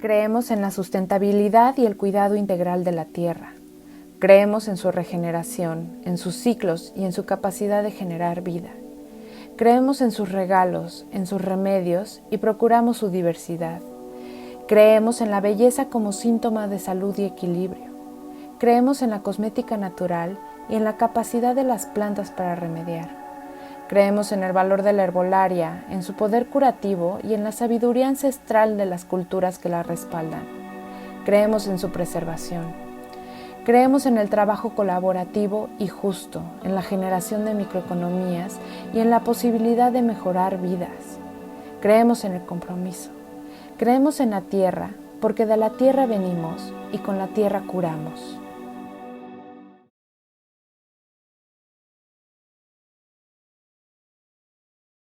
Creemos en la sustentabilidad y el cuidado integral de la tierra. Creemos en su regeneración, en sus ciclos y en su capacidad de generar vida. Creemos en sus regalos, en sus remedios y procuramos su diversidad. Creemos en la belleza como síntoma de salud y equilibrio. Creemos en la cosmética natural y en la capacidad de las plantas para remediar. Creemos en el valor de la herbolaria, en su poder curativo y en la sabiduría ancestral de las culturas que la respaldan. Creemos en su preservación. Creemos en el trabajo colaborativo y justo, en la generación de microeconomías y en la posibilidad de mejorar vidas. Creemos en el compromiso. Creemos en la tierra, porque de la tierra venimos y con la tierra curamos.